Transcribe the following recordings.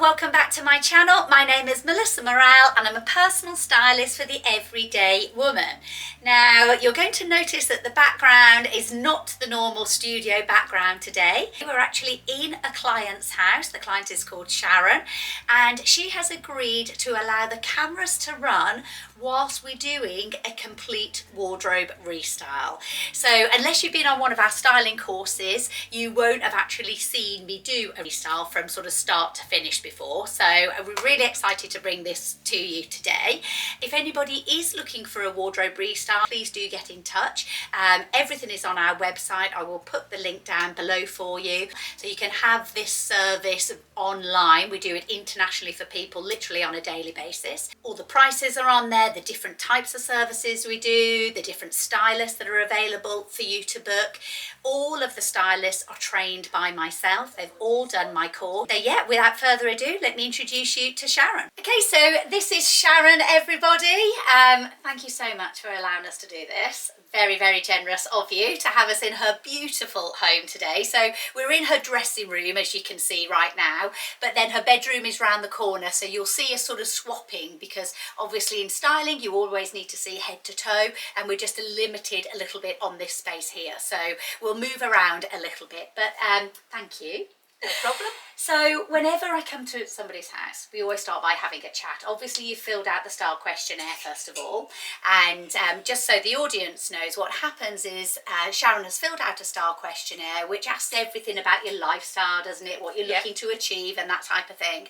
welcome back to my channel. My name is Melissa Morrell and I'm a personal stylist for the everyday woman. Now you're going to notice that the background is not the normal studio background today. We're actually in a client's house. The client is called Sharon and she has agreed to allow the cameras to run whilst we're doing a complete wardrobe restyle. So unless you've been on one of our styling courses, you won't have actually seen me do a restyle from sort of start to finish before. So we're really excited to bring this to you today. If anybody is looking for a wardrobe restyle, please do get in touch. Everything is on our website. I will put the link down below for you so you can have this service online. We do it internationally for people literally on a daily basis. All the prices are on there, the different types of services we do, the different stylists that are available for you to book. All of the stylists are trained by myself. They've all done my course. So yeah, without further ado, let me introduce you to Sharon. Okay, so this is Sharon, everybody. Thank you so much for allowing us to do this. Very, very generous of you to have us in her beautiful home today. So we're in her dressing room, as you can see right now, but then her bedroom is round the corner. So you'll see us sort of swapping because obviously in styling, you always need to see head to toe and we're just limited a little bit on this space here. So we'll move around a little bit, but thank you. No problem. So whenever I come to somebody's house, we always start by having a chat. Obviously, you filled out the style questionnaire first of all. And just so the audience knows, what happens is Sharon has filled out a style questionnaire, which asks everything about your lifestyle, doesn't it? What you're looking to achieve and that type of thing.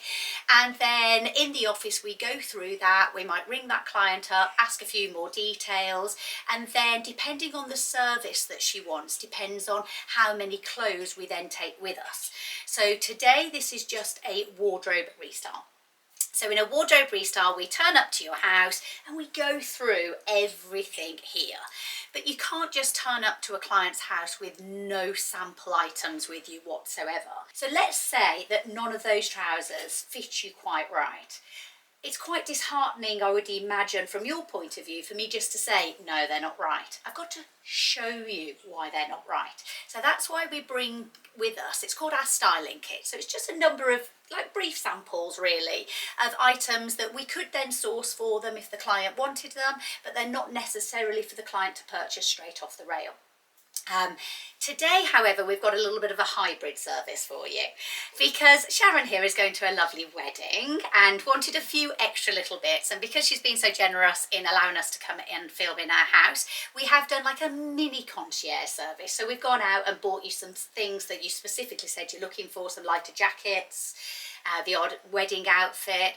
And then in the office, we go through that. We might ring that client up, ask a few more details. And then depending on the service that she wants, depends on how many clothes we then take with us. So today, this is just a wardrobe restyle. So in a wardrobe restyle, we turn up to your house and we go through everything here. But you can't just turn up to a client's house with no sample items with you whatsoever. So let's say that none of those trousers fit you quite right. It's quite disheartening, I would imagine, from your point of view, for me just to say, no, they're not right. I've got to show you why they're not right. So that's why we bring with us, it's called our styling kit. So it's just a number of like brief samples really of items that we could then source for them if the client wanted them, but they're not necessarily for the client to purchase straight off the rail. Today, however, we've got a little bit of a hybrid service for you because Sharon here is going to a lovely wedding and wanted a few extra little bits, and because she's been so generous in allowing us to come and film in our house, we have done like a mini concierge service. So we've gone out and bought you some things that you specifically said you're looking for, some lighter jackets, the odd wedding outfit,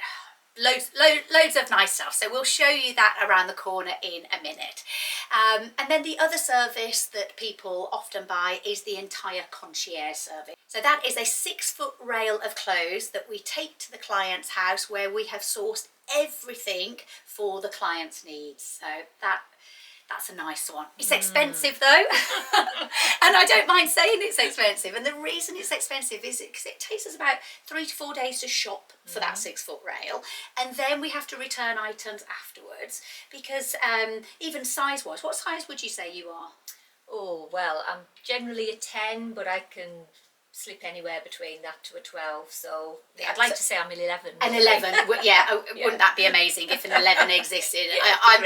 loads of nice stuff. So we'll show you that around the corner in a minute. And then the other service that people often buy is the entire concierge service. So that is a 6-foot rail of clothes that we take to the client's house where we have sourced everything for the client's needs. So that's a nice one. It's expensive though, and I don't mind saying it's expensive. And the reason it's expensive is because it takes us about 3 to 4 days to shop for that 6-foot rail, and then we have to return items afterwards because even size-wise, what size would you say you are? Oh, well, I'm generally a 10, but I can slip anywhere between that to a 12, so yeah, I'd like to say I'm an 11. An 11, yeah, wouldn't that be amazing if an 11 existed?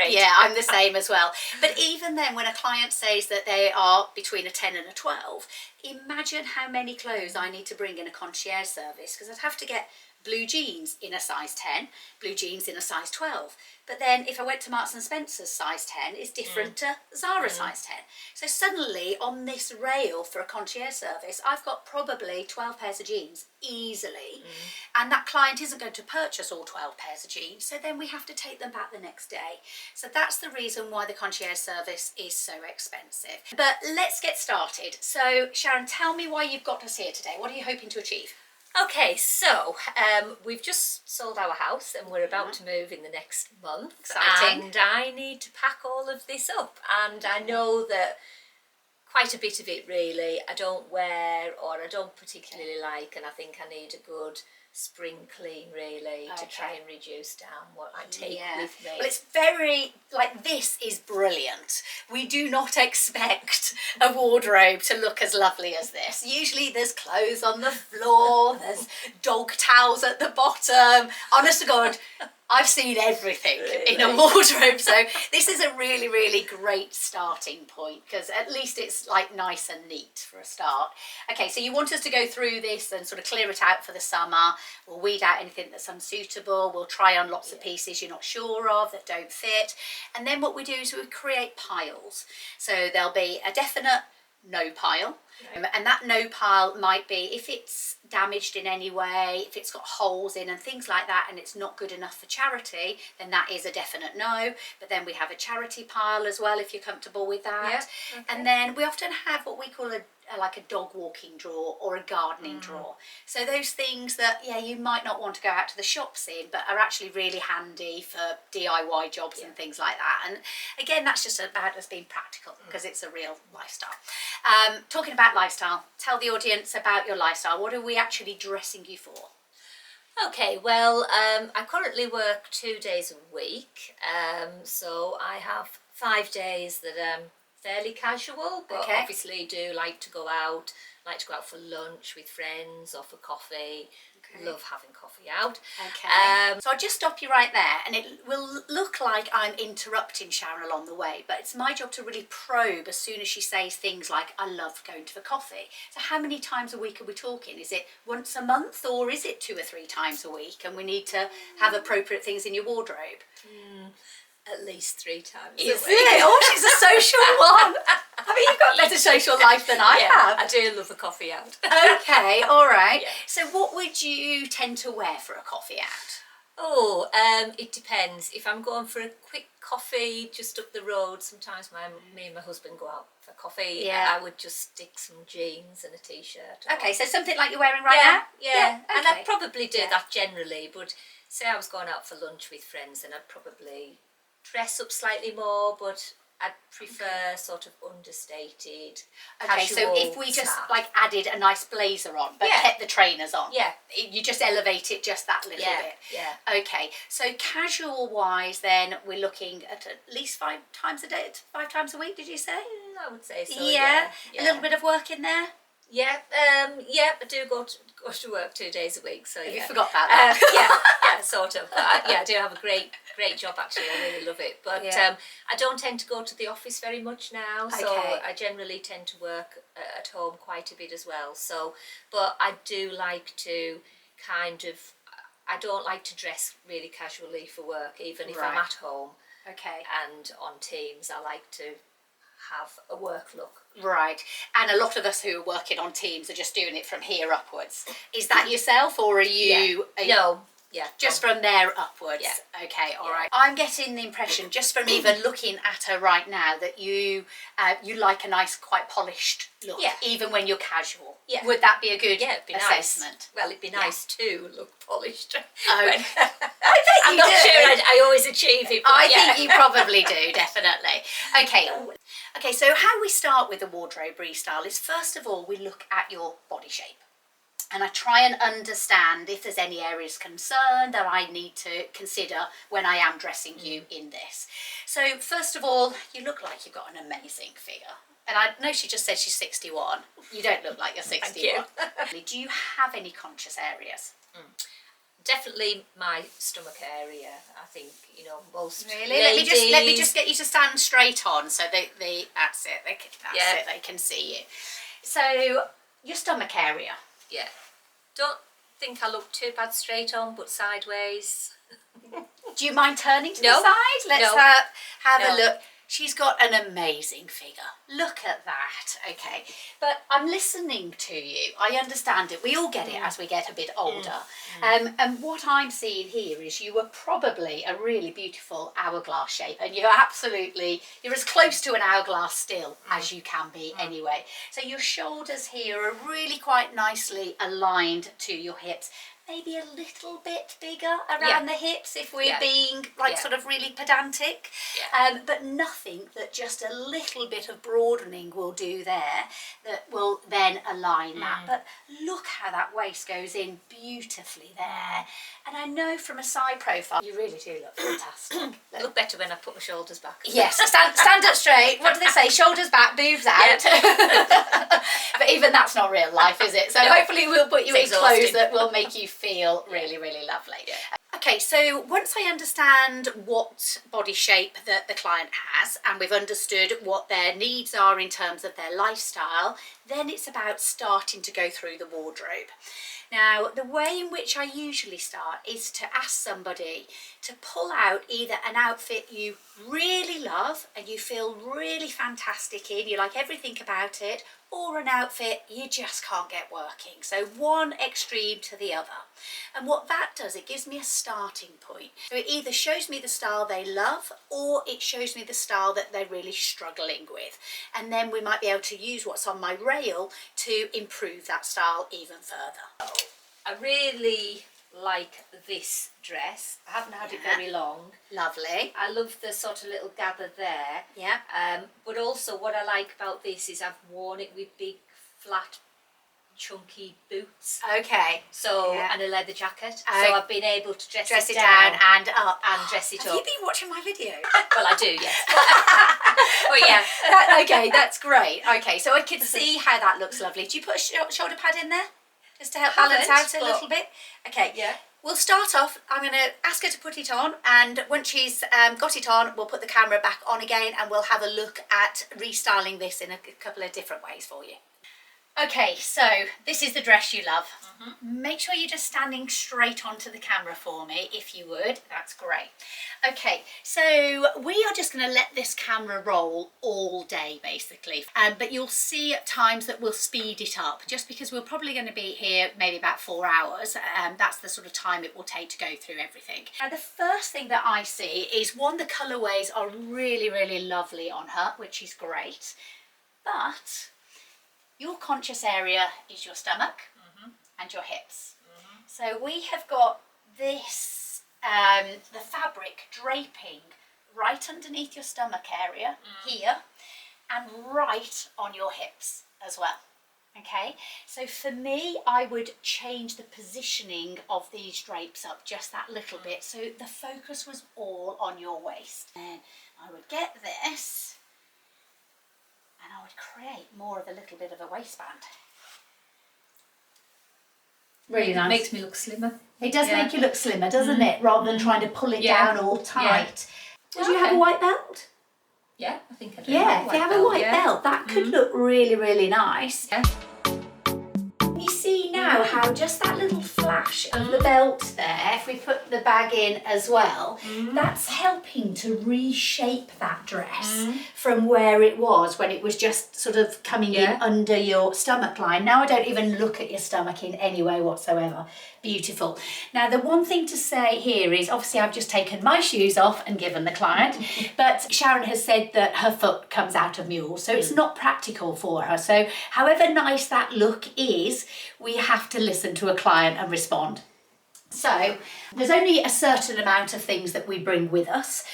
Yeah, I'm the same as well. But even then, when a client says that they are between a 10 and a 12, imagine how many clothes I need to bring in a concierge service, because I'd have to get blue jeans in a size 10, blue jeans in a size 12. But then if I went to Marks and Spencer's size 10, it's different to Zara size 10. So suddenly on this rail for a concierge service, I've got probably 12 pairs of jeans easily. And that client isn't going to purchase all 12 pairs of jeans. So then we have to take them back the next day. So that's the reason why the concierge service is so expensive. But let's get started. So Sharon, tell me why you've got us here today. What are you hoping to achieve? Okay, so we've just sold our house and we're about to move in the next month. Exciting. And I need to pack all of this up, and I know that quite a bit of it really I don't wear or I don't particularly like, and I think I need a good spring clean really, to try and reduce down what I take with me. Well, it's very, like, this is brilliant. We do not expect a wardrobe to look as lovely as this. Usually there's clothes on the floor, there's dog towels at the bottom. Honest to God, I've seen everything in a wardrobe, so this is a really, really great starting point, because at least it's like nice and neat for a start. Okay, so you want us to go through this and sort of clear it out for the summer. We'll weed out anything that's unsuitable. We'll try on lots of pieces you're not sure of that don't fit. And then what we do is we create piles. So there'll be a definite no pile. And that no pile might be if it's damaged in any way, if it's got holes in and things like that, and it's not good enough for charity, then that is a definite no. But then we have a charity pile as well, if you're comfortable with that. Yeah, okay. And then we often have what we call like a dog walking drawer or a gardening drawer. So those things that, you might not want to go out to the shops in, but are actually really handy for DIY jobs and things like that. And again, that's just about us being practical, because it's a real lifestyle. Talking about lifestyle, tell the audience about your lifestyle. What are we actually dressing you for? Okay, well, I currently work 2 days a week, so I have 5 days that fairly casual, but obviously do like to go out for lunch with friends or for coffee. Love having coffee out. So I'll just stop you right there, and it will look like I'm interrupting Sharon along the way, but it's my job to really probe as soon as she says things like, I love going to the coffee. So how many times a week are we talking? Is it once a month, or is it 2 or 3 times a week, and we need to have appropriate things in your wardrobe? At least 3 times Is a week. it? Oh, she's a social one. I mean, you've got better social life than I have. I do love a coffee out. Okay, all right. So what would you tend to wear for a coffee out? Oh, it depends. If I'm going for a quick coffee just up the road, sometimes me and my husband go out for coffee. I would just stick some jeans and a t-shirt on. Okay, so something like you're wearing right now? Yeah. Okay. And I'd probably do that generally, but say I was going out for lunch with friends, and I'd probably dress up slightly more, but I'd prefer sort of understated, casual so if we just stuff. like added a nice blazer on, but kept the trainers on, you just elevate it just that little bit. Okay, so casual wise, then we're looking at least 5 times a day, 5 times a week. Did you say? I would say so. A little bit of work in there. I do go to work 2 days a week. So Have you forgot about that? Sort of. But I do have a great job actually. I really love it. But I don't tend to go to the office very much now. So I generally tend to work at home quite a bit as well. So, but I do like to I don't like to dress really casually for work, even if I'm at home. Okay. And on Teams, I like to have a work look. Right, and a lot of us who are working on Teams are just doing it from here upwards. Is that yourself, or are you? No. Just from there upwards. Okay, all right. I'm getting the impression, just from even looking at her right now, that you like a nice, quite polished look, even when you're casual. Would that be a good assessment? Nice. Well, it'd be nice to look polished. I bet I'm you not do. sure I always achieve it. But I think you probably do, definitely. Okay, so how we start with the wardrobe restyle is, first of all, we look at your body shape. And I try and understand if there's any areas of concern that I need to consider when I am dressing you in this. So first of all, you look like you've got an amazing figure. And I know she just said she's 61. You don't look like you're 61. Thank you. Do you have any conscious areas? Definitely my stomach area. I think, most Really? ladies... Let me just get you to stand straight on, so that's it. They can see you. So your stomach area. Yeah. Don't think I look too bad straight on, but sideways. Do you mind turning to the side? Let's have a look. She's got an amazing figure. Look at that. Okay. But I'm listening to you. I understand it. We all get it as we get a bit older. And what I'm seeing here is you were probably a really beautiful hourglass shape. And you're as close to an hourglass still as you can be anyway. So your shoulders here are really quite nicely aligned to your hips. maybe a little bit bigger around the hips if we're being like sort of really pedantic, but nothing that just a little bit of broadening will do there that will then align that. But look how that waist goes in beautifully there. And I know from a side profile you really do look fantastic. Look better when I put my shoulders back. Yes, stand up straight. What do they say? Shoulders back, boobs out. But even that's not real life, is it? So hopefully we'll put you in clothes that will make you feel really, really lovely. Okay, so once I understand what body shape that the client has, and we've understood what their needs are in terms of their lifestyle, then it's about starting to go through the wardrobe. Now, the way in which I usually start is to ask somebody to pull out either an outfit you really love and you feel really fantastic in, you like everything about it, or an outfit you just can't get working. So one extreme to the other. And what that does, it gives me a starting point. So it either shows me the style they love or it shows me the style that they're really struggling with. And then we might be able to use what's on my rail to improve that style even further. I really like this dress. I haven't had it very long. Lovely. I love the sort of little gather there. Yeah. But also what I like about this is I've worn it with big flat chunky boots. Okay. So and a leather jacket. So I've been able to dress it down and up and dress it up. Have you been watching my video? Well, I do, yes. But yeah. Okay, that's great. Okay, so I can see how that looks lovely. Do you put a shoulder pad in there? Just to help balance out a little bit? Okay. Yeah. We'll start off, I'm going to ask her to put it on, and once she's got it on, we'll put the camera back on again and we'll have a look at restyling this in a couple of different ways for you. Okay, so this is the dress you love. Make sure you're just standing straight onto the camera for me, if you would. That's great. Okay, so we are just going to let this camera roll all day, basically. But you'll see at times that we'll speed it up, just because we're probably going to be here maybe about 4 hours. That's the sort of time it will take to go through everything. Now, the first thing that I see is, one, the colourways are really, really lovely on her, which is great. But your conscious area is your stomach and your hips. So we have got this, the fabric draping right underneath your stomach area here and right on your hips as well. Okay, so for me, I would change the positioning of these drapes up just that little bit, so the focus was all on your waist. And I would get this, and I would create more of a little bit of a waistband. Really nice. It makes me look slimmer. It does make you look slimmer, doesn't it? Rather than trying to pull it down all tight. Would you have a white belt? Yeah, I think I do. Yeah, if you have a white belt, that could look really, really nice. Yeah. You see now how just that little flash of the belt there, if we put the bag in as well, that's helping to reshape that dress from where it was when it was just sort of coming in under your stomach line. Now I don't even look at your stomach in any way whatsoever. Beautiful. Now, the one thing to say here is, obviously I've just taken my shoes off and given the client, but Sharon has said that her foot comes out of mule, so it's not practical for her. So however nice that look is, we have to listen to a client and respond. So there's only a certain amount of things that we bring with us,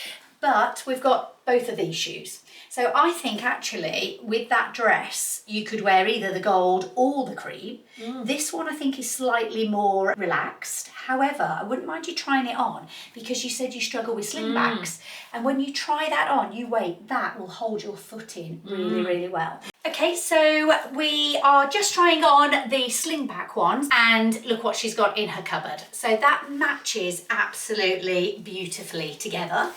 but we've got both of these shoes. So I think actually with that dress, you could wear either the gold or the cream. This one I think is slightly more relaxed. However, I wouldn't mind you trying it on, because you said you struggle with slingbacks. And when you try that on, you wait, that will hold your foot in really, really well. Okay, so we are just trying on the slingback ones, and look what she's got in her cupboard. So that matches absolutely beautifully together.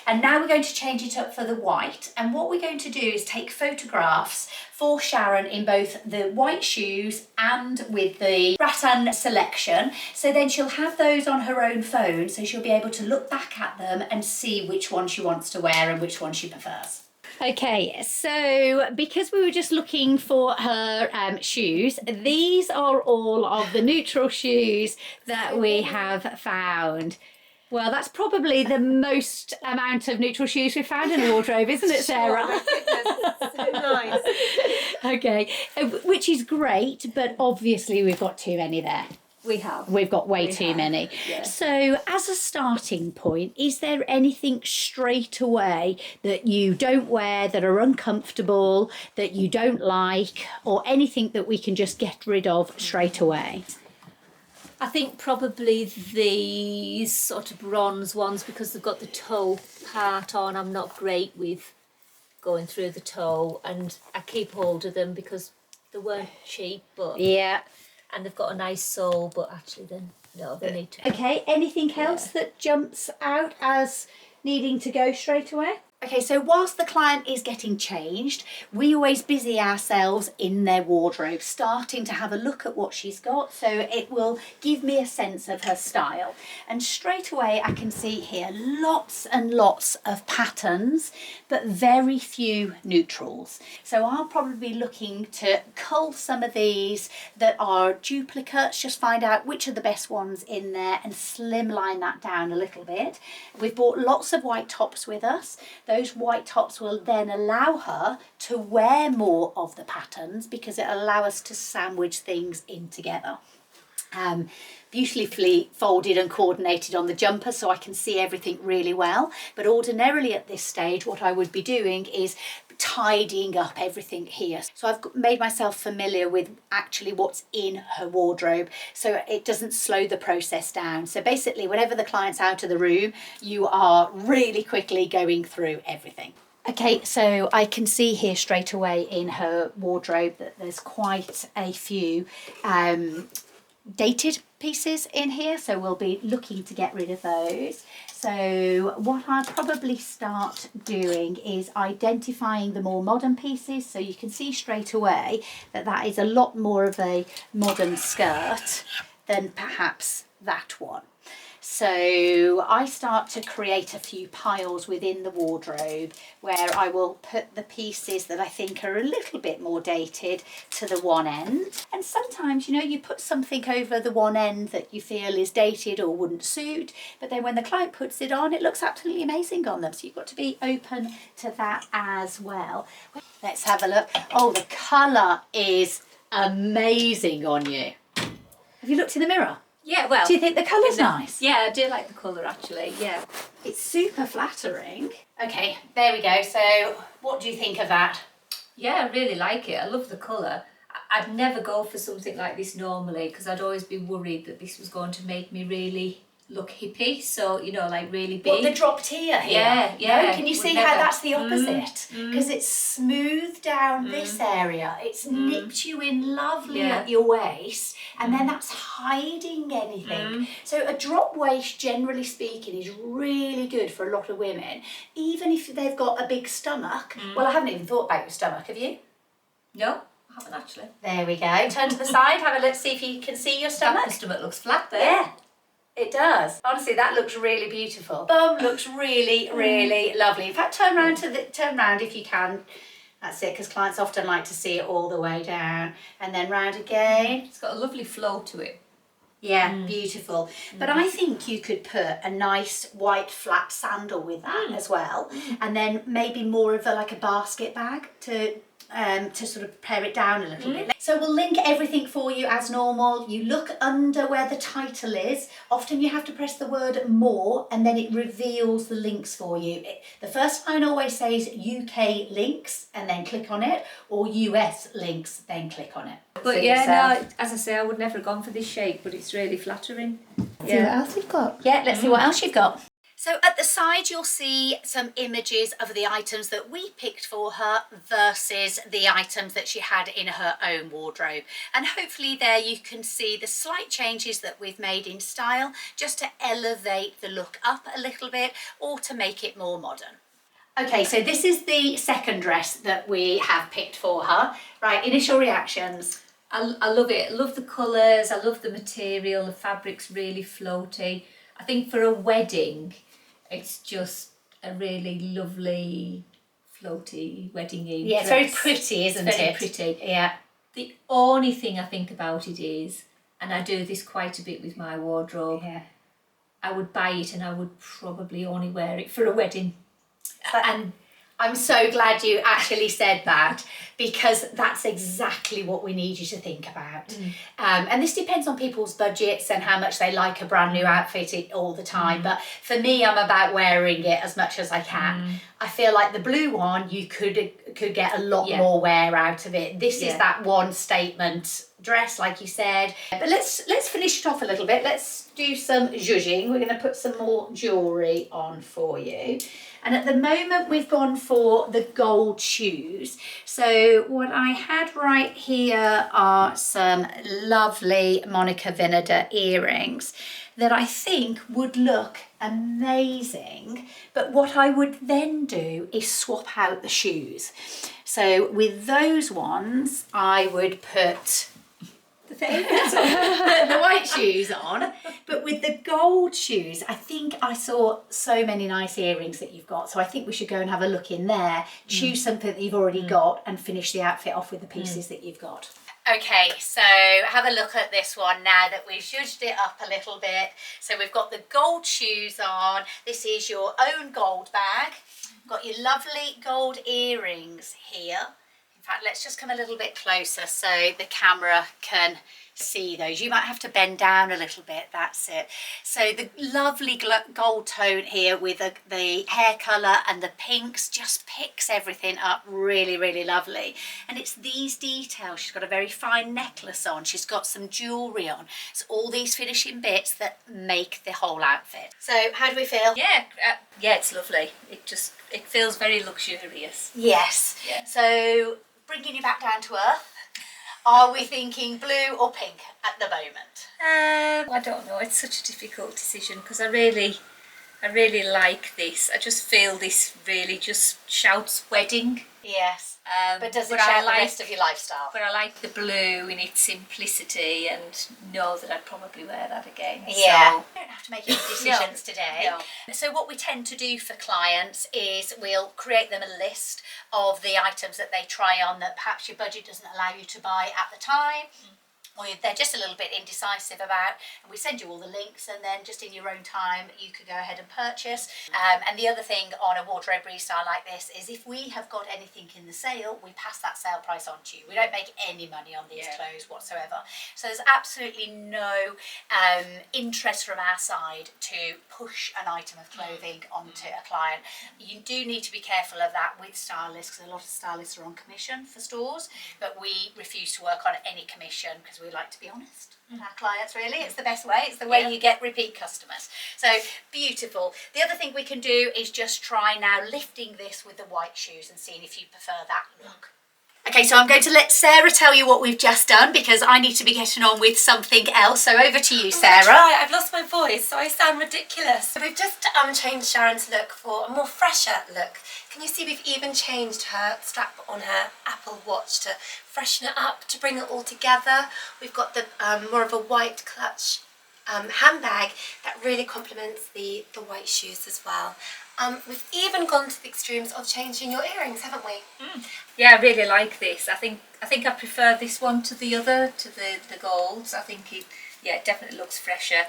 And now we're going to change it up for the white. And what we're going to do is take photographs for Sharon in both the white shoes and with the rattan selection. So then she'll have those on her own phone, so she'll be able to look back at them and see which one she wants to wear and which one she prefers. Okay, so because we were just looking for her shoes, these are all of the neutral shoes that we have found. Well, that's probably the most amount of neutral shoes we've found in the wardrobe, isn't it, Sarah? So nice. Okay, which is great, but obviously we've got too many there. We've got way too many. Yeah. So as a starting point, is there anything straight away that you don't wear, that are uncomfortable, that you don't like, or anything that we can just get rid of straight away? I think probably these sort of bronze ones, because they've got the toe part on. I'm not great with going through the toe, and I keep hold of them because they weren't cheap, but Yeah. and they've got a nice sole, but actually then no, they need to. Okay, anything else that jumps out as needing to go straight away? Okay, so whilst the client is getting changed, we always busy ourselves in their wardrobe, starting to have a look at what she's got, so it will give me a sense of her style. And straight away I can see here lots and lots of patterns, but very few neutrals. So I'll probably be looking to cull some of these that are duplicates, just find out which are the best ones in there and slimline that down a little bit. We've bought lots of white tops with us. Those white tops will then allow her to wear more of the patterns because it allows us to sandwich things in together. Beautifully folded and coordinated on the jumper so I can see everything really well. But ordinarily at this stage, what I would be doing is tidying up everything here. So I've made myself familiar with actually what's in her wardrobe so it doesn't slow the process down. So basically, whenever the client's out of the room, you are really quickly going through everything. Okay, so I can see here straight away in her wardrobe that there's quite a few dated pieces in here, so we'll be looking to get rid of those. So what I'll probably start doing is identifying the more modern pieces, so you can see straight away that that is a lot more of a modern skirt than perhaps that one. So I start to create a few piles within the wardrobe where I will put the pieces that I think are a little bit more dated to the one end. And sometimes, you know, you put something over the one end that you feel is dated or wouldn't suit, but then when the client puts it on, it looks absolutely amazing on them. So you've got to be open to that as well. Let's have a look. Oh, the colour is amazing on you. Have you looked in the mirror? Yeah, well. Do you think the colour's nice? Yeah, I do like the colour actually, yeah. It's super flattering. Okay, there we go. So what do you think of that? Yeah, I really like it. I love the colour. I'd never go for something like this normally because I'd always be worried that this was going to make me really look hippie, so you know, like really big. What, the dropped ear here? Yeah, yeah. No, can you see how that's the opposite? Because it's smoothed down this area. It's nipped you in lovely at your waist, and then that's hiding anything. So a drop waist, generally speaking, is really good for a lot of women, even if they've got a big stomach. Well, I haven't even thought about your stomach, have you? No, I haven't actually. There we go. Turn to the side, have a look, see if you can see your stomach. The stomach looks flat there. Yeah. It does. Honestly, that looks really beautiful. Bum looks really, really lovely. In fact, turn round if you can. That's it, because clients often like to see it all the way down. And then round again. It's got a lovely flow to it. Yeah, beautiful. But I think you could put a nice white flat sandal with that as well. And then maybe more of a basket bag to sort of pare it down a little bit. So we'll link everything for you as normal. You look under where the title is. Often you have to press the word more and then it reveals the links for you. The first line always says UK links and then click on it, or US links, then click on it. But no, as I say, I would never have gone for this shape, but it's really flattering. See what else you've got. Yeah, let's see what else you've got. So at the side you'll see some images of the items that we picked for her versus the items that she had in her own wardrobe. And hopefully there you can see the slight changes that we've made in style just to elevate the look up a little bit or to make it more modern. Okay, so this is the second dress that we have picked for her. Right, initial reactions. I love it. I love the colours, I love the material, the fabric's really floaty. I think for a wedding, it's just a really lovely, floaty, wedding-y Yeah, it's very pretty, isn't it? Very pretty. Yeah. The only thing I think about it is, and I do this quite a bit with my wardrobe, I would buy it and I would probably only wear it for a wedding. And I'm so glad you actually said that, because that's exactly what we need you to think about. And this depends on people's budgets and how much they like a brand new outfit all the time. But for me, I'm about wearing it as much as I can. I feel like the blue one, you could get a lot more wear out of it. This is that one statement dress, like you said. But let's finish it off a little bit. Let's do some zhuzhing. We're going to put some more jewellery on for you. And at the moment we've gone for the gold shoes. So what I had right here are some lovely Monica Vinader earrings that I think would look amazing. But what I would then do is swap out the shoes. So with those ones, I would put the white shoes on, but with the gold shoes, I think I saw so many nice earrings that you've got, so I think we should go and have a look in there, choose something that you've already got and finish the outfit off with the pieces that you've got. Okay, so have a look at this one now that we've zhuzhed it up a little bit. So we've got the gold shoes on. This is your own gold bag. Got your lovely gold earrings here. In fact, let's just come a little bit closer so the camera can see those. You might have to bend down a little bit, that's it. So the lovely gold tone here with the hair colour and the pinks just picks everything up really, really lovely. And it's these details. She's got a very fine necklace on. She's got some jewellery on. It's all these finishing bits that make the whole outfit. So how do we feel? Yeah, it's lovely. It feels very luxurious. Yes. Yeah. So bringing you back down to earth, are we thinking blue or pink at the moment? I don't know. It's such a difficult decision because I really like this. I just feel this really just shouts wedding. Yes. But does it shout the rest of your lifestyle? But I like the blue in its simplicity and know that I'd probably wear that again. Yeah. So. You don't have to make any decisions today. No. So what we tend to do for clients is we'll create them a list of the items that they try on that perhaps your budget doesn't allow you to buy at the time. Or they're just a little bit indecisive about, and we send you all the links, and then just in your own time you could go ahead and purchase. And the other thing on a wardrobe restyle like this is if we have got anything in the sale, we pass that sale price on to you. We don't make any money on these clothes whatsoever. So there's absolutely no interest from our side to push an item of clothing onto a client. You do need to be careful of that with stylists, because a lot of stylists are on commission for stores, but we refuse to work on any commission because we like to be honest with our clients, really. It's the best way. It's the way you get repeat customers. So beautiful. The other thing we can do is just try now lifting this with the white shoes and seeing if you prefer that look. Okay, so I'm going to let Sarah tell you what we've just done because I need to be getting on with something else. So over to you, Sarah. Right, I've lost my voice, so I sound ridiculous. So we've just changed Sharon's look for a more fresher look. Can you see we've even changed her strap on her Apple Watch to freshen it up, to bring it all together. We've got the more of a white clutch handbag that really complements the white shoes as well. We've even gone to the extremes of changing your earrings, haven't we? Yeah, I really like this. I think I prefer this one to the other, to the golds. I think it definitely looks fresher.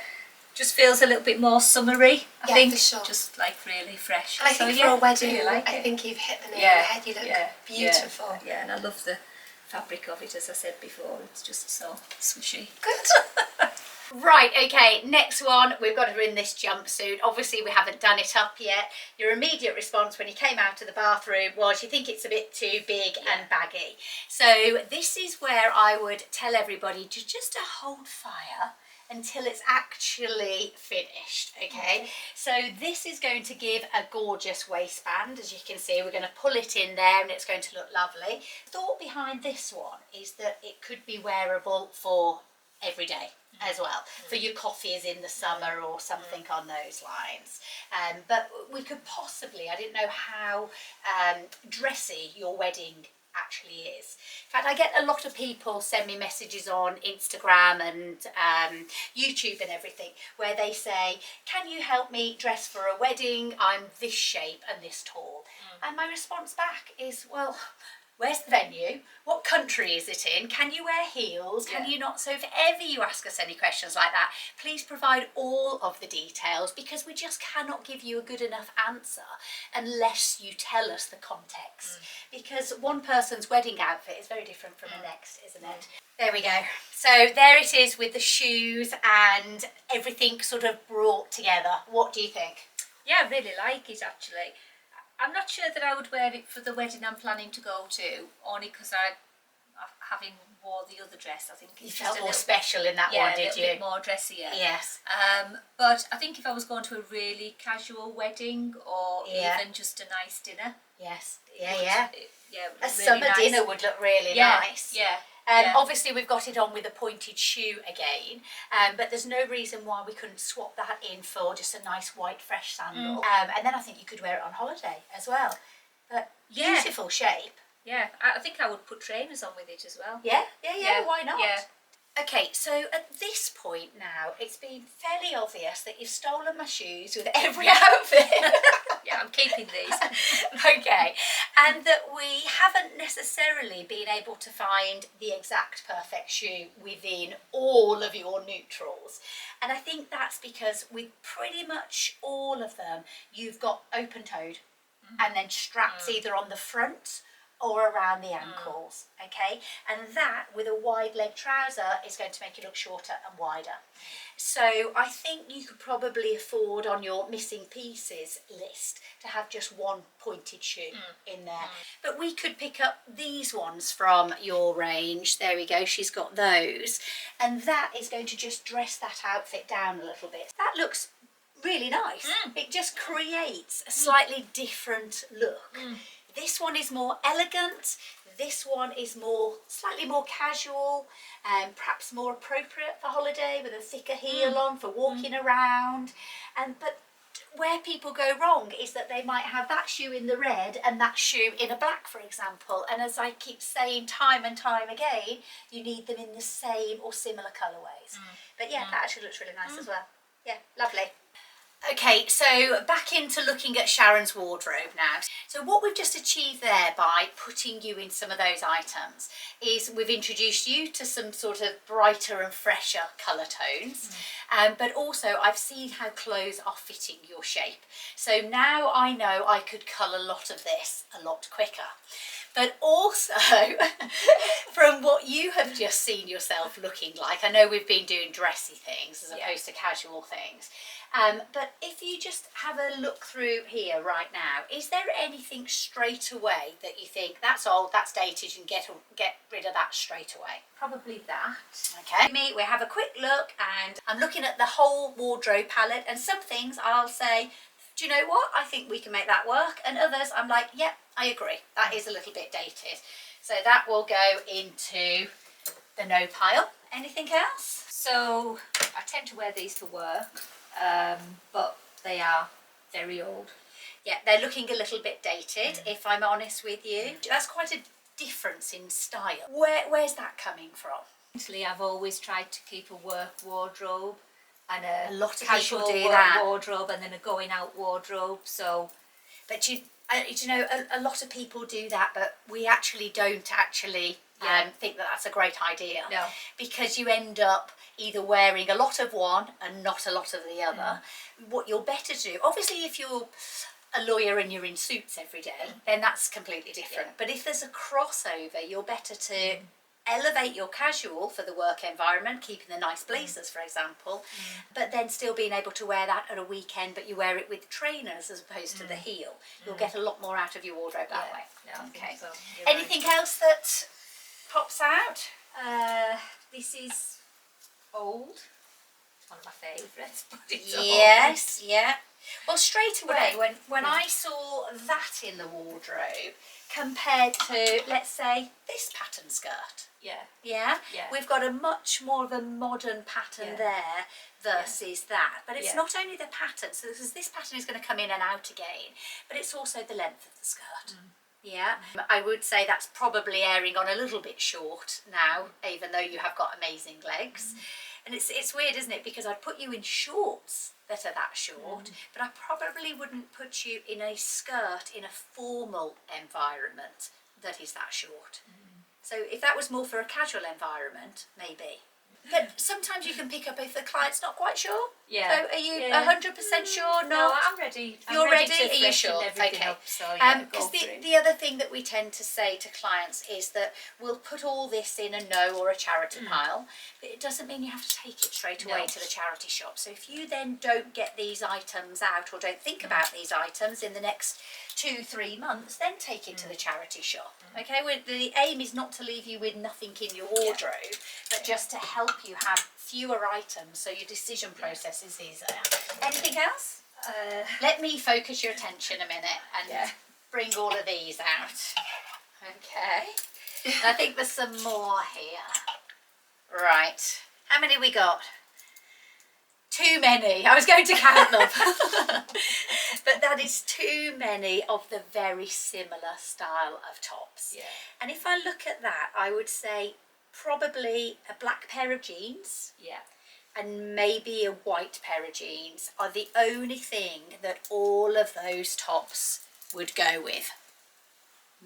Just feels a little bit more summery. I think for sure. Just like really fresh. And I think for a wedding, really like I think you've hit the nail on the head. You look beautiful. Yeah, and I love the fabric of it, as I said before. It's just so swishy. Good. Right, okay, next one, we've got her in this jumpsuit. Obviously we haven't done it up yet. Your immediate response when you came out of the bathroom was you think it's a bit too big and baggy. So this is where I would tell everybody to just to hold fire until it's actually finished, okay? So this is going to give a gorgeous waistband. As you can see, we're going to pull it in there and it's going to look lovely. The thought behind this one is that it could be wearable for every day as well, for your coffees in the summer or something on those lines. But we could possibly, I didn't know how dressy your wedding actually is. In fact, I get a lot of people send me messages on Instagram and YouTube and everything where they say, can you help me dress for a wedding? I'm this shape and this tall. And my response back is, well, Where's the venue? What country is it in? Can you wear heels? Can you not? So if ever you ask us any questions like that, please provide all of the details, because we just cannot give you a good enough answer unless you tell us the context. Because one person's wedding outfit is very different from the next, isn't it? There we go. So there it is with the shoes and everything sort of brought together. What do you think? Yeah, I really like it actually. I'm not sure that I would wear it for the wedding I'm planning to go to, only because having wore the other dress, I think You it's felt just more special in that one, did you? Yeah, a little bit more dressier. Yes. But I think if I was going to a really casual wedding or even just a nice dinner. Yes. Yeah, A really summer nice. dinner would look really nice. Yeah. Obviously we've got it on with a pointed shoe again, but there's no reason why we couldn't swap that in for just a nice white fresh sandal. And then I think you could wear it on holiday as well. But beautiful shape. Yeah, I think I would put trainers on with it as well. Yeah, why not? Yeah. Okay, so at this point now, it's been fairly obvious that you've stolen my shoes with every outfit. Yeah, I'm keeping these. Okay, and that we haven't necessarily been able to find the exact perfect shoe within all of your neutrals. And I think that's because with pretty much all of them, you've got open-toed and then straps either on the front or around the ankles, okay? And that, with a wide leg trouser, is going to make it look shorter and wider. So I think you could probably afford on your missing pieces list to have just one pointed shoe in there. But we could pick up these ones from your range. There we go, she's got those. And that is going to just dress that outfit down a little bit. That looks really nice. It just creates a slightly different look. This one is more elegant, this one is slightly more casual, perhaps more appropriate for holiday with a thicker heel on for walking around. But where people go wrong is that they might have that shoe in the red and that shoe in a black, for example. And as I keep saying time and time again, you need them in the same or similar colourways. But yeah, that actually looks really nice as well. Yeah, lovely. Okay, so back into looking at Sharon's wardrobe now. So what we've just achieved there by putting you in some of those items is we've introduced you to some sort of brighter and fresher colour tones. But also I've seen how clothes are fitting your shape. So now I know I could cull a lot of this a lot quicker. But also, from what you have just seen yourself looking like, I know we've been doing dressy things as opposed to casual things, but if you just have a look through here right now, is there anything straight away that you think, that's old, that's dated, you can get rid of that straight away? Probably that. Okay, we have a quick look, and I'm looking at the whole wardrobe palette, and some things I'll say, do you know what, I think we can make that work, and others I'm like, yep, I agree, that is a little bit dated. So that will go into the no pile. Anything else? So I tend to wear these for work, but they are very old. Yeah, they're looking a little bit dated, if I'm honest with you. That's quite a difference in style. Where's that coming from? Actually, I've always tried to keep a work wardrobe and a lot of casual people do work that. wardrobe and then a going out wardrobe. So, but you know, a lot of people do that, but we actually don't think that that's a great idea. No. Because you end up either wearing a lot of one and not a lot of the other. What you're better to do, obviously if you're a lawyer and you're in suits every day, then that's completely different. But if there's a crossover, you're better to elevate your casual for the work environment, keeping the nice blazers, for example, but then still being able to wear that at a weekend, but you wear it with trainers as opposed to the heel. You'll get a lot more out of your wardrobe that way. No, Okay. so Anything else that pops out? this is old. It's one of my favourites, but it's Yes, yeah. Well, straight away, when I saw that in the wardrobe compared to, let's say, this pattern skirt. Yeah? We've got a much more of a modern pattern there versus that. But it's not only the pattern, so this pattern is going to come in and out again, but it's also the length of the skirt. Yeah, I would say that's probably airing on a little bit short now, even though you have got amazing legs. And it's weird, isn't it? Because I'd put you in shorts that are that short, but I probably wouldn't put you in a skirt in a formal environment that is that short. So if that was more for a casual environment, maybe. But sometimes you can pick up if the client's not quite sure. Yeah. So are you 100% sure? No, I'm ready. You're ready? To Are you sure? everything Okay. up, so yeah, Because the other thing that we tend to say to clients is that we'll put all this in a no or a charity pile, but it doesn't mean you have to take it straight away to the charity shop. So if you then don't get these items out or don't think about these items in the next 2-3 months, then take it to the charity shop. Okay, the aim is not to leave you with nothing in your wardrobe, but just to help you have fewer items so your decision process is easier. Anything else? Let me focus your attention a minute and bring all of these out. Okay. I think there's some more here. Right. How many we got? Too many. I was going to count them. But that is too many of the very similar style of tops. Yeah. And if I look at that, I would say probably a black pair of jeans. Yeah. And maybe a white pair of jeans are the only thing that all of those tops would go with.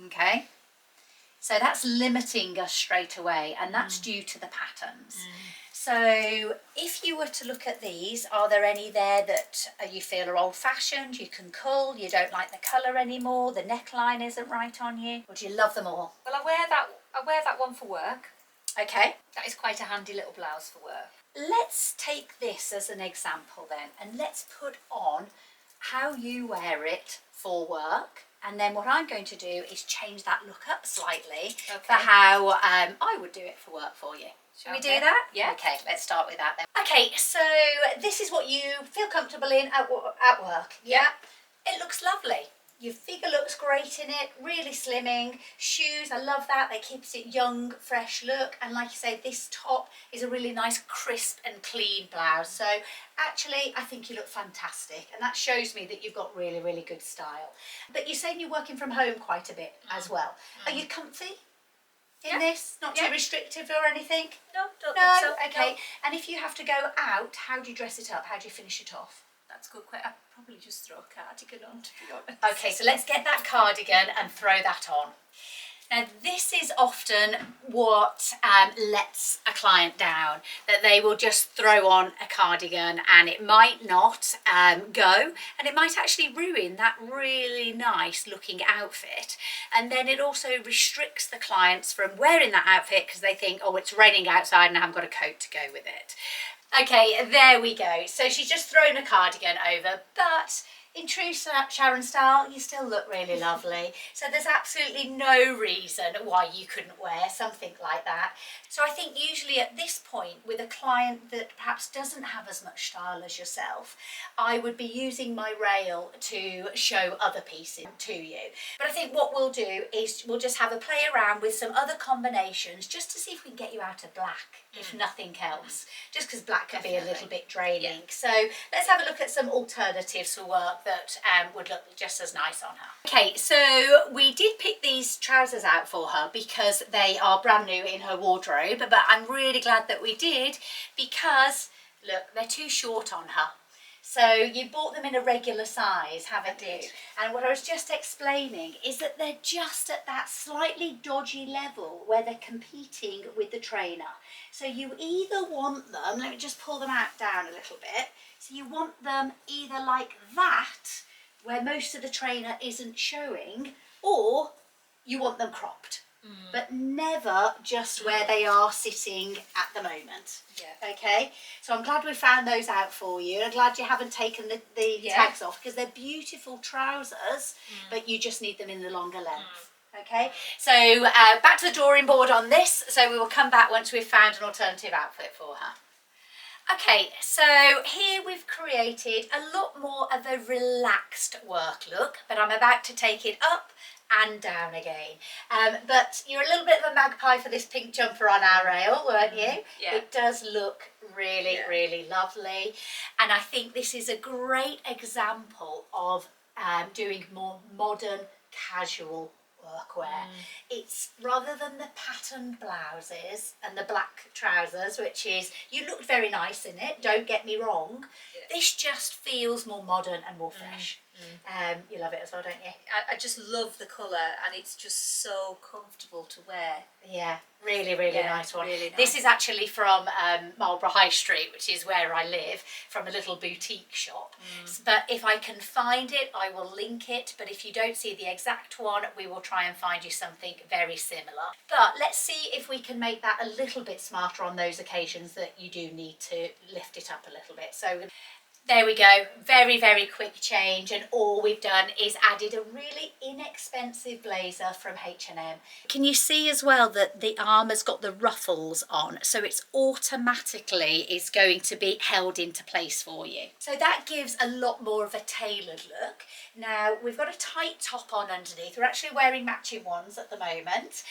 Okay? So that's limiting us straight away, and that's due to the patterns. So if you were to look at these, are there any there that you feel are old-fashioned, you can cull, you don't like the colour anymore, the neckline isn't right on you, or do you love them all? Well, I wear that one for work. Okay. That is quite a handy little blouse for work. Let's take this as an example then, and let's put on how you wear it for work, and then what I'm going to do is change that look up slightly for how I would do it for work for you. Should we do that? Yeah. Okay, let's start with that then. Okay, so this is what you feel comfortable in at work. Yeah. It looks lovely. Your figure looks great in it, really slimming. Shoes, I love that. They keeps it young, fresh look. And like you say, this top is a really nice, crisp and clean blouse. So actually, I think you look fantastic. And that shows me that you've got really, really good style. But you're saying you're working from home quite a bit as well. Are you comfy in this? Not too restrictive or anything? No, don't think so. Okay. No. And if you have to go out, how do you dress it up? How do you finish it off? That's good. I'd probably just throw a cardigan on, to be honest. Okay, so let's get that cardigan and throw that on. Now this is often what lets a client down, that they will just throw on a cardigan and it might not go, and it might actually ruin that really nice looking outfit. And then it also restricts the clients from wearing that outfit because they think, oh, it's raining outside and I haven't got a coat to go with it. Okay, there we go. So she's just thrown a cardigan over, but in true Sharon style, you still look really lovely. So there's absolutely no reason why you couldn't wear something like that. So I think usually at this point, with a client that perhaps doesn't have as much style as yourself, I would be using my rail to show other pieces to you. But I think what we'll do is we'll just have a play around with some other combinations just to see if we can get you out of black, if nothing else, just because black can be a little bit draining. So let's have a look at some alternatives for work that would look just as nice on her. Okay, so we did pick these trousers out for her because they are brand new in her wardrobe, but I'm really glad that we did because, look, they're too short on her. So you bought them in a regular size, haven't you? And what I was just explaining is that they're just at that slightly dodgy level where they're competing with the trainer. So you either want them, let me just pull them out down a little bit. So you want them either like that, where most of the trainer isn't showing, or you want them cropped. But never just where they are sitting at the moment. Yeah. Okay, so I'm glad we found those out for you. I'm glad you haven't taken the tags off because they're beautiful trousers, but you just need them in the longer length. Okay, so back to the drawing board on this. So we will come back once we've found an alternative outfit for her. Okay, so here we've created a lot more of a relaxed work look, but I'm about to take it up and down again. But you're a little bit of a magpie for this pink jumper on our rail, weren't you? Yeah. It does look really, really lovely. And I think this is a great example of doing more modern, casual workwear. It's rather than the patterned blouses and the black trousers, which is, you looked very nice in it, don't get me wrong, this just feels more modern and more fresh. You love it as well, don't you? I just love the colour, and it's just so comfortable to wear. Yeah, really, really nice one. Really nice. This is actually from Marlborough High Street, which is where I live, from a little boutique shop. But if I can find it, I will link it. But if you don't see the exact one, we will try and find you something very similar. But let's see if we can make that a little bit smarter on those occasions that you do need to lift it up a little bit. So there we go, very, very quick change, and all we've done is added a really inexpensive blazer from H&M. Can you see as well that the arm has got the ruffles on, so it's automatically is going to be held into place for you. So that gives a lot more of a tailored look. Now, we've got a tight top on underneath. We're actually wearing matching ones at the moment,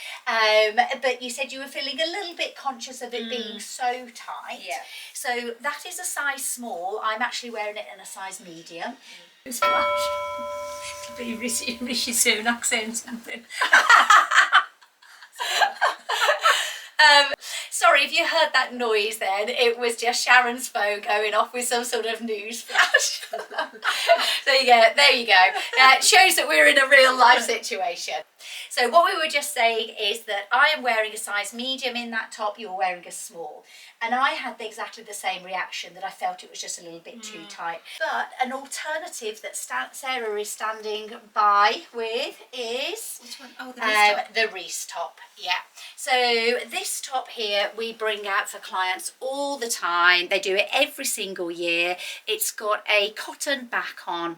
but you said you were feeling a little bit conscious of it being so tight. Yeah. So that is a size small. I'm actually wearing it in a size medium. Splash. To be Rishi Sunak saying something. Sorry if you heard that noise then, it was just Sharon's phone going off with some sort of news flash. There you go. It shows that we're in a real life situation. So what we were just saying is that I am wearing a size medium in that top, you're wearing a small. And I had exactly the same reaction, that I felt it was just a little bit too tight. But an alternative that Sarah is standing by with is... Which one? Oh, the restyle. the Reese top, yeah. So this top here we bring out for clients all the time. They do it every single year. It's got a cotton back on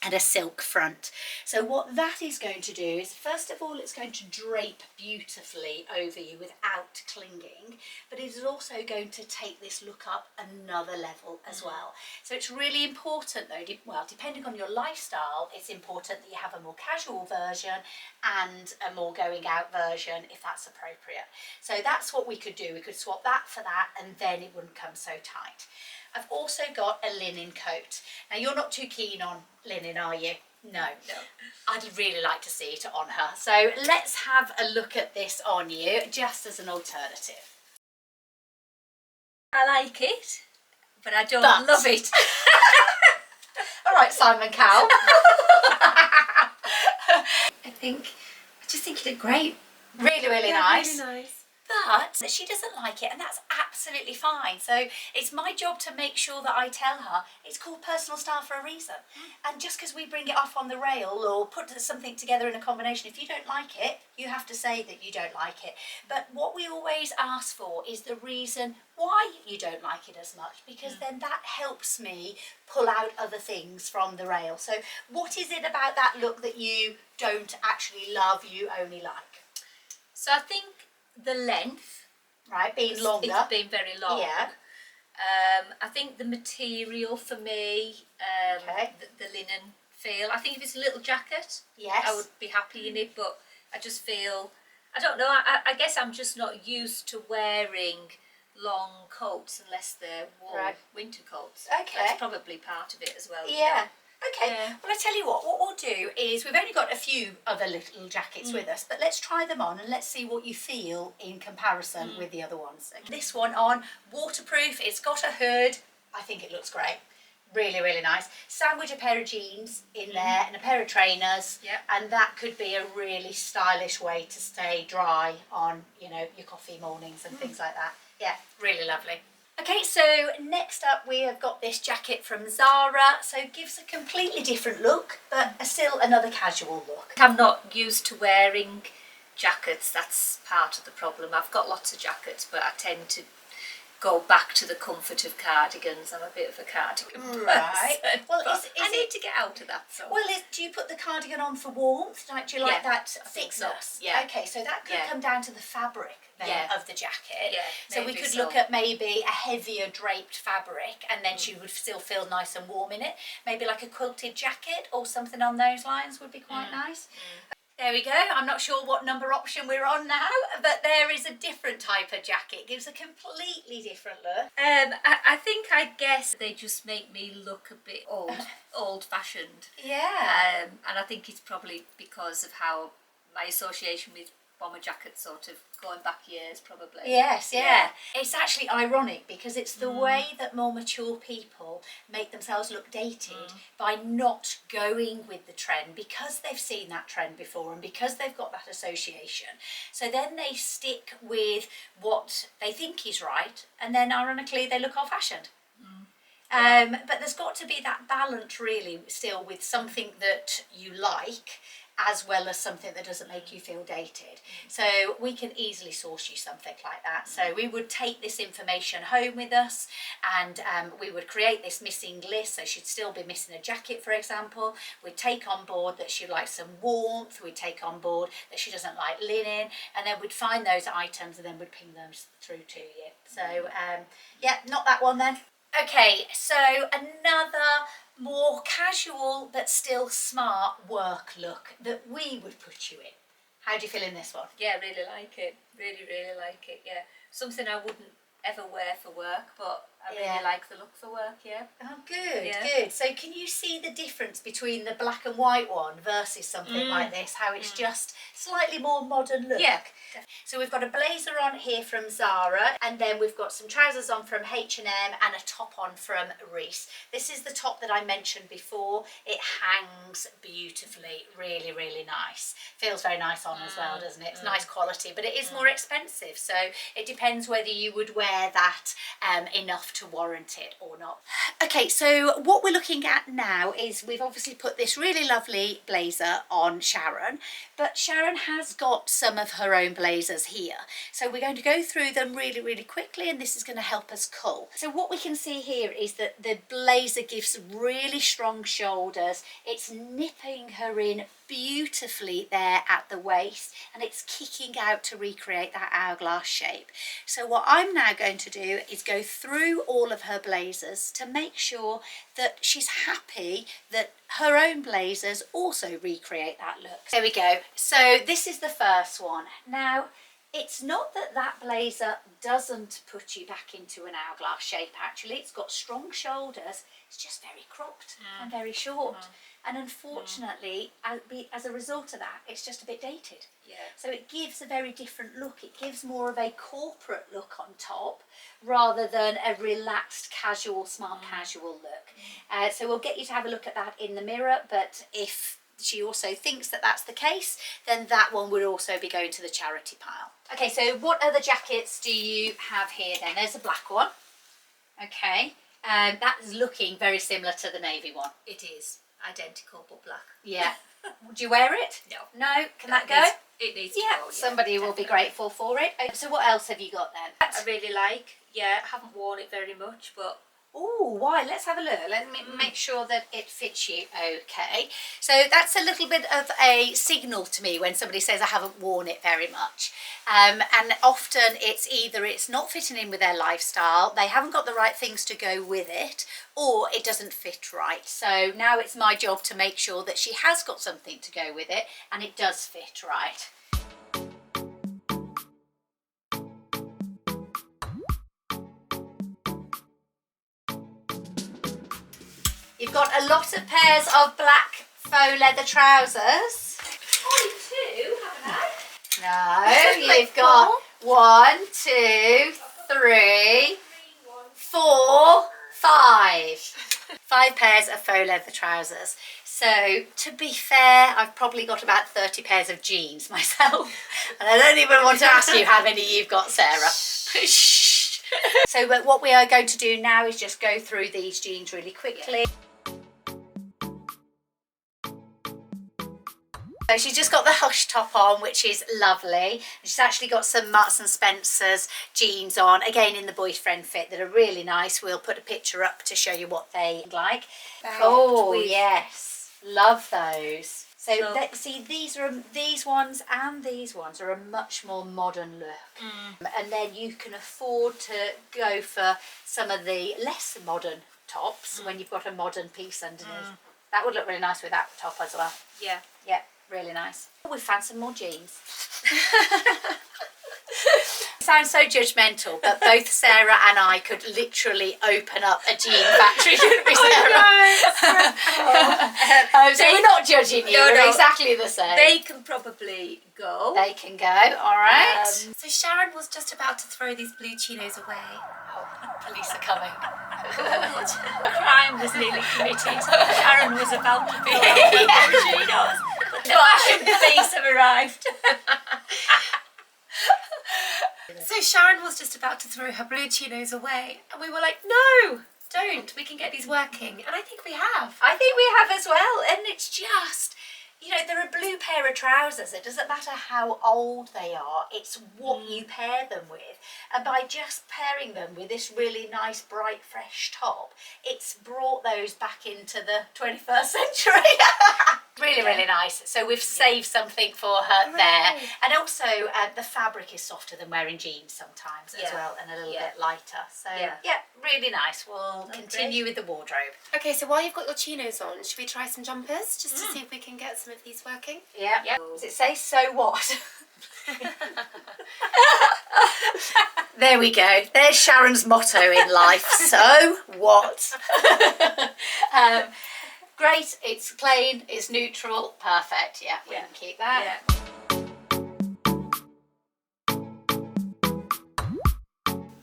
and a silk front. So what that is going to do is, first of all, it's going to drape beautifully over you without clinging, but it is also going to take this look up another level as well. So it's really important though, well, depending on your lifestyle, it's important that you have a more casual version and a more going out version if that's appropriate. So that's what we could do. We could swap that for that, and then it wouldn't come so tight. I've also got a linen coat. Now, you're not too keen on linen, are you? No. I'd really like to see it on her. So let's have a look at this on you, just as an alternative. I like it, but I don't love it. All right, Simon Cowell. I just think you did great. Really, really nice. Really nice. But she doesn't like it, and that's absolutely fine. So it's my job to make sure that I tell her it's called personal style for a reason. And just because we bring it off on the rail or put something together in a combination, if you don't like it, you have to say that you don't like it. But what we always ask for is the reason why you don't like it as much, because then that helps me pull out other things from the rail. So what is it about that look that you don't actually love, you only like? So I think the length, right, being longer. It's been very long. Yeah. I think the material for me, the linen feel. I think if it's a little jacket, yes, I would be happy in it. But I just feel, I don't know. I guess I'm just not used to wearing long coats unless they're warm winter coats. Okay. That's probably part of it as well. Yeah. Okay, Yeah. well, I tell you what we'll do is, we've only got a few other little jackets with us, but let's try them on and let's see what you feel in comparison with the other ones. Okay. This one on, waterproof, it's got a hood, I think it looks great. Really, really nice. Sandwich a pair of jeans in there and a pair of trainers, and that could be a really stylish way to stay dry on, you know, your coffee mornings and things like that. Yeah, really lovely. Okay, so next up we have got this jacket from Zara. So it gives a completely different look, but still another casual look. I'm not used to wearing jackets, that's part of the problem. I've got lots of jackets, but I tend to go back to the comfort of cardigans. I'm a bit of a cardigan person. Right. Well, I need to get out of that. So. Well, do you put the cardigan on for warmth? Like, do you like that thickness? So. Yeah. Okay, so that could come down to the fabric then of the jacket. Yeah. So we could look at maybe a heavier draped fabric, and then she would still feel nice and warm in it. Maybe like a quilted jacket or something on those lines would be quite nice. There we go. I'm not sure what number option we're on now, but there is a different type of jacket. It gives a completely different look. I guess they just make me look a bit old-fashioned. Yeah. And I think it's probably because of how my association with bomber jacket, sort of going back years probably. Yes, yeah. It's actually ironic because it's the way that more mature people make themselves look dated by not going with the trend, because they've seen that trend before and because they've got that association. So then they stick with what they think is right, and then ironically they look old-fashioned. But there's got to be that balance really still with something that you like as well as something that doesn't make you feel dated. So we can easily source you something like that. So we would take this information home with us, and we would create this missing list. So she'd still be missing a jacket, for example. We'd take on board that she likes some warmth. We'd take on board that she doesn't like linen, and then we'd find those items and then we'd ping those through to you. So yeah, not that one then. Okay, so another more casual but still smart work look that we would put you in. How do you feel in this one? Yeah, really like it. Really, really like it, yeah. Something I wouldn't ever wear for work, but I really like the look for work, yeah. Oh, good, good. So can you see the difference between the black and white one versus something like this? How it's just slightly more modern look? Yeah. So we've got a blazer on here from Zara, and then we've got some trousers on from H&M and a top on from Reese. This is the top that I mentioned before. It hangs beautifully, really, really nice. Feels very nice on as well, doesn't it? It's nice quality, but it is more expensive. So it depends whether you would wear that enough to warrant it or not. Okay, so what we're looking at now is we've obviously put this really lovely blazer on Sharon, but Sharon has got some of her own blazers here. So we're going to go through them really, really quickly, and this is going to help us cull. So what we can see here is that the blazer gives really strong shoulders. It's nipping her in beautifully there at the waist, and it's kicking out to recreate that hourglass shape. So what I'm now going to do is go through all of her blazers to make sure that she's happy that her own blazers also recreate that look. There we go. So this is the first one. Now, it's not that that blazer doesn't put you back into an hourglass shape, actually. It's got strong shoulders. It's just very cropped and very short. And unfortunately, as a result of that, it's just a bit dated. Yeah. So it gives a very different look. It gives more of a corporate look on top rather than a relaxed, casual, smart casual look. So we'll get you to have a look at that in the mirror, but if she also thinks that that's the case, then that one would also be going to the charity pile. Okay, so what other jackets do you have here then? There's a black one. Okay, that is looking very similar to the navy one. It is. Identical but black. Yeah. Do you wear it? No. No? Can that go? It needs to Yeah, go, somebody will be grateful for it. So what else have you got then? I really like. Yeah, I haven't worn it very much, but Oh, why? Let's have a look. Let me make sure that it fits you okay. So that's a little bit of a signal to me when somebody says I haven't worn it very much. And often it's not fitting in with their lifestyle, they haven't got the right things to go with it, or it doesn't fit right. So now it's my job to make sure that she has got something to go with it and it does fit right. You've got a lot of pairs of black faux leather trousers. only two, haven't I? No, you've got 1, 2, 3, 4, 5. 5 pairs of faux leather trousers. So to be fair, I've probably got about 30 pairs of jeans myself. And I don't even want to ask you how many you've got, Sarah. Shh. So what we are going to do now is just go through these jeans really quickly. So she's just got the Hush top on, which is lovely. She's actually got some Marks and Spencer's jeans on, again in the boyfriend fit, that are really nice. We'll put a picture up to show you what they look like. Oh yes, love those. So see, these ones and these ones are a much more modern look, and then you can afford to go for some of the less modern tops when you've got a modern piece underneath. That would look really nice with that top as well. Yeah. Yeah. Really nice. We've found some more jeans. It sounds so judgmental, but both Sarah and I could literally open up a jean factory, couldn't we, Sarah? So we're not judging you, we're exactly the same. They can probably go. They can go, all right. So Sharon was just about to throw these blue chinos away. Police are coming. A crime was nearly committed. Sharon was about to throw out the blue chinos. The fashion police have arrived. So Sharon was just about to throw her blue chinos away, and we were like, no, don't. We can get these working. And I think we have. I think we have as well, and it's just, you know, they're a blue pair of trousers. It doesn't matter how old they are, it's what you pair them with. And by just pairing them with this really nice, bright, fresh top, it's brought those back into the 21st century. Really, really nice. So we've saved something for her there. And also, the fabric is softer than wearing jeans sometimes as well, and a little bit lighter. So, yeah, really nice. We'll continue with the wardrobe. Okay, so while you've got your chinos on, should we try some jumpers just to see if we can get some of these working? Yeah. Does it say so what? There we go. There's Sharon's motto in life. So what? Great. It's plain. It's neutral. Perfect. Yeah, we can keep that.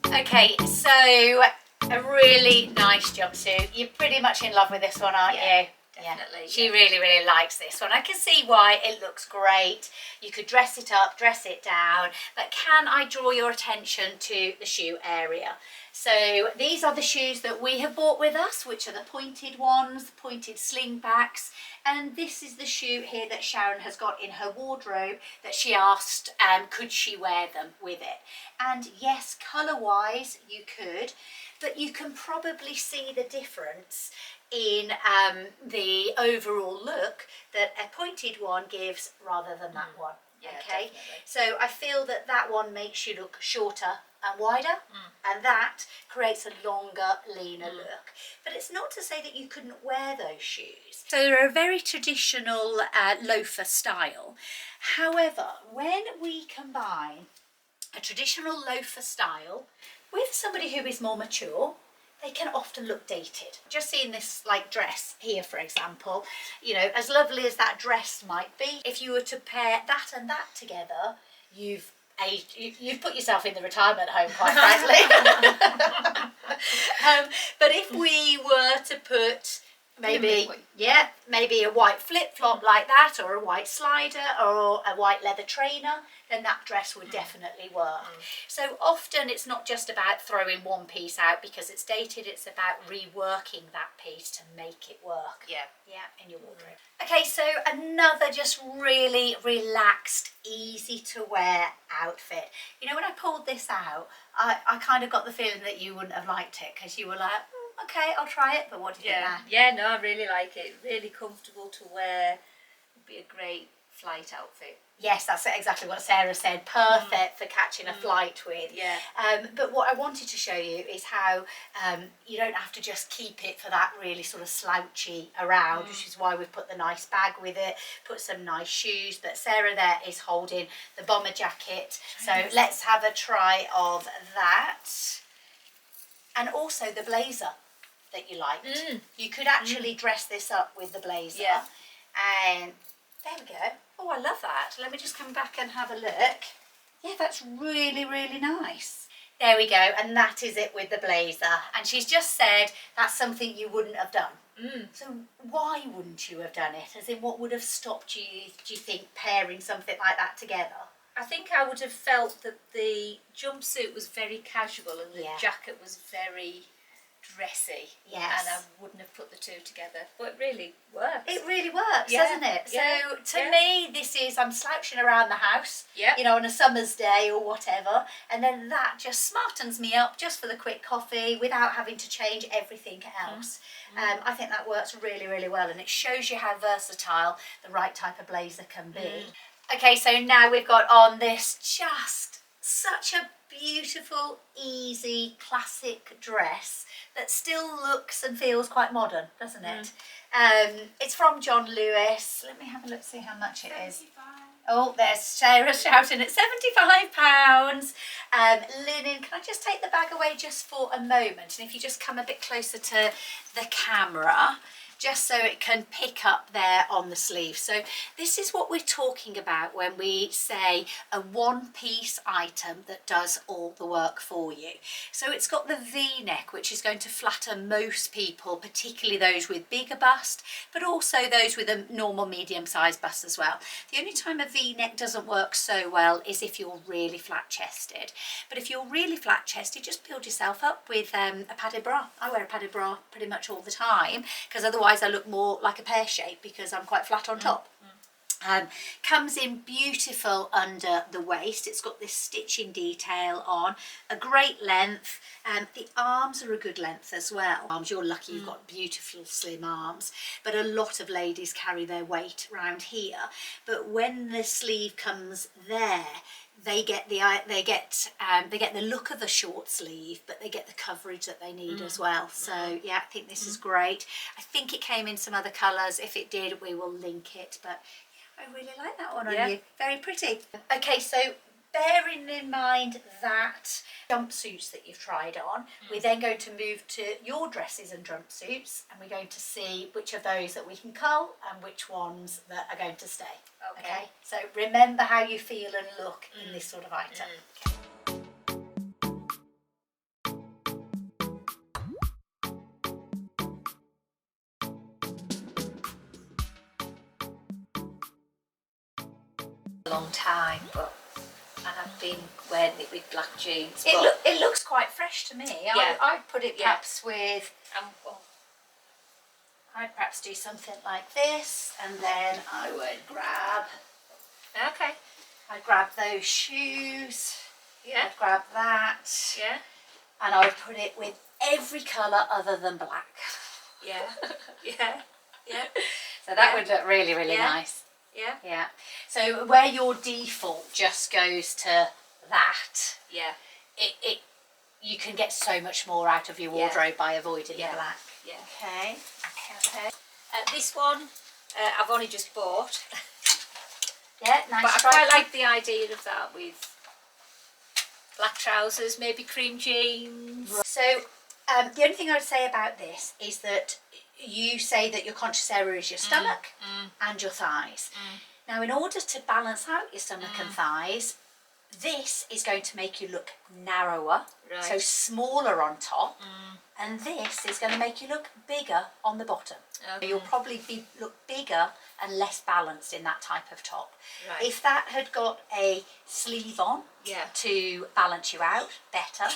Okay, so a really nice jumpsuit. You're pretty much in love with this one, aren't you? Definitely. She really, really likes this one. I can see why. It looks great. You could dress it up, dress it down, but can I draw your attention to the shoe area? So these are the shoes that we have bought with us, which are the pointed ones, the pointed slingbacks, and this is the shoe here that Sharon has got in her wardrobe that she asked could she wear them with it. And yes, colour-wise you could, but you can probably see the difference in the overall look that a pointed one gives rather than that one. Okay, definitely. So I feel that that one makes you look shorter and wider, and that creates a longer, leaner look. But it's not to say that you couldn't wear those shoes. So they're a very traditional loafer style. However, when we combine a traditional loafer style with somebody who is more mature, they can often look dated. Just seeing this like dress here, for example, you know, as lovely as that dress might be, if you were to pair that and that together, you've put yourself in the retirement home, quite frankly. But if we were to put maybe a white flip-flop like that, or a white slider, or a white leather trainer, then that dress would definitely work. So often it's not just about throwing one piece out because it's dated, it's about reworking that piece to make it work. In your wardrobe. Okay, so another just really relaxed, easy to wear outfit. You know, when I pulled this out, I kind of got the feeling that you wouldn't have liked it, because you were like, okay, I'll try it, but what do you think now? Yeah, no, I really like it. Really comfortable to wear. Would be a great flight outfit. Yes, that's exactly what Sarah said. Perfect for catching a flight with. But what I wanted to show you is how you don't have to just keep it for that really sort of slouchy around, which is why we've put the nice bag with it, put some nice shoes. But Sarah there is holding the bomber jacket. So let's have a try of that. And also the blazer that you liked. You could actually dress this up with the blazer. And there we go. Oh, I love that. Let me just come back and have a look. Yeah, that's really, really nice. There we go. And that is it with the blazer. And she's just said that's something you wouldn't have done. So why wouldn't you have done it? As in, what would have stopped you, do you think, pairing something like that together? I think I would have felt that the jumpsuit was very casual and the jacket was very dressy. And I wouldn't have put the two together. But it really works. It really works, doesn't it? So to me, this is, I'm slouching around the house, you know, on a summer's day or whatever, and then that just smartens me up just for the quick coffee without having to change everything else. I think that works really, really well, and it shows you how versatile the right type of blazer can be. Okay, so now we've got on this just such a beautiful, easy, classic dress that still looks and feels quite modern, doesn't it? It's from John Lewis. Let me have a look, see how much it is. Oh, there's Sarah shouting at £75. Linen, can I just take the bag away just for a moment? And if you just come a bit closer to the camera, just so it can pick up there on the sleeve. So this is what we're talking about when we say a one-piece item that does all the work for you. So it's got the V-neck, which is going to flatter most people, particularly those with bigger bust, but also those with a normal medium-sized bust as well. The only time a V-neck doesn't work so well is if you're really flat-chested. But if you're really flat-chested, just build yourself up with a padded bra. I wear a padded bra pretty much all the time, because otherwise I look more like a pear shape because I'm quite flat on top. Comes in beautiful under the waist. It's got this stitching detail on, a great length. The arms are a good length as well. Arms, you're lucky you've got beautiful slim arms, but a lot of ladies carry their weight around here. But when the sleeve comes there, they get the look of a short sleeve, but they get the coverage that they need as well. So yeah, I think this is great. I think it came in some other colours. If it did, we will link it. But yeah, I really like that one on you. Very pretty. Okay, so bearing in mind that jumpsuits that you've tried on, we're then going to move to your dresses and jumpsuits, and we're going to see which of those that we can cull and which ones that are going to stay. Okay, so remember how you feel and look in this sort of item. A long time, and I've been wearing it with black jeans. It looks quite fresh to me. Yeah. I'd put it perhaps with, I'd perhaps do something like this, and then I would grab, I'd grab those shoes, I'd grab that, and I would put it with every colour other than black. So that would look really, really nice. Yeah. So where your default just goes to that, you can get so much more out of your wardrobe by avoiding the black. Okay. This one I've only just bought. Nice. But I quite like the idea of that with black trousers, maybe cream jeans. So the only thing I would say about this is that you say that your conscious area is your stomach and your thighs. Now, in order to balance out your stomach and thighs, this is going to make you look narrower, so smaller on top, and this is going to make you look bigger on the bottom. You'll probably look bigger and less balanced in that type of top. If that had got a sleeve on to balance you out better,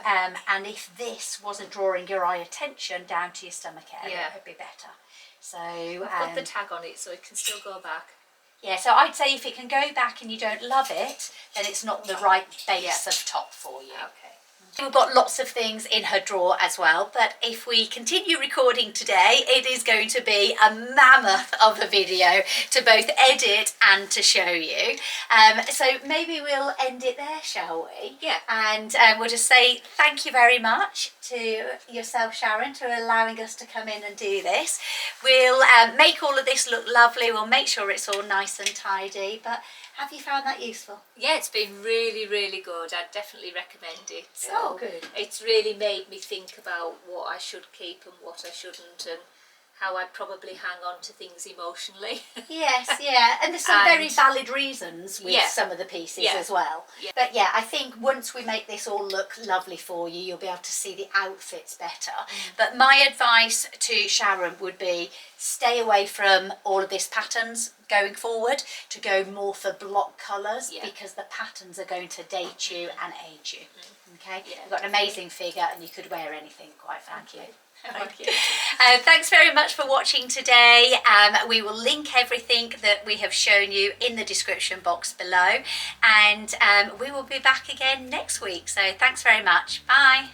and if this wasn't drawing your eye attention down to your stomach area, it would be better. So I've got the tag on it, so it can still go back. Yeah, so I'd say if it can go back and you don't love it, then it's not the right base of top for you. We've got lots of things in her drawer as well, but if we continue recording today, it is going to be a mammoth of a video to both edit and to show you. So maybe we'll end it there, shall we? Yeah. And we'll just say thank you very much to yourself, Sharon, for allowing us to come in and do this. We'll make all of this look lovely. We'll make sure it's all nice and tidy, but have you found that useful? Yeah, it's been really, really good. I'd definitely recommend it. Oh, good. It's really made me think about what I should keep and what I shouldn't, and how I probably hang on to things emotionally. Yes, and there's some very valid reasons with some of the pieces as well. But yeah, I think once we make this all look lovely for you, you'll be able to see the outfits better. But my advice to Sharon would be stay away from all of these patterns going forward, to go more for block colours, because the patterns are going to date you and age you. Okay, you've got an amazing figure and you could wear anything, quite frankly. Thank you. Thanks very much for watching today. We will link everything that we have shown you in the description box below, and we will be back again next week. So thanks very much. Bye.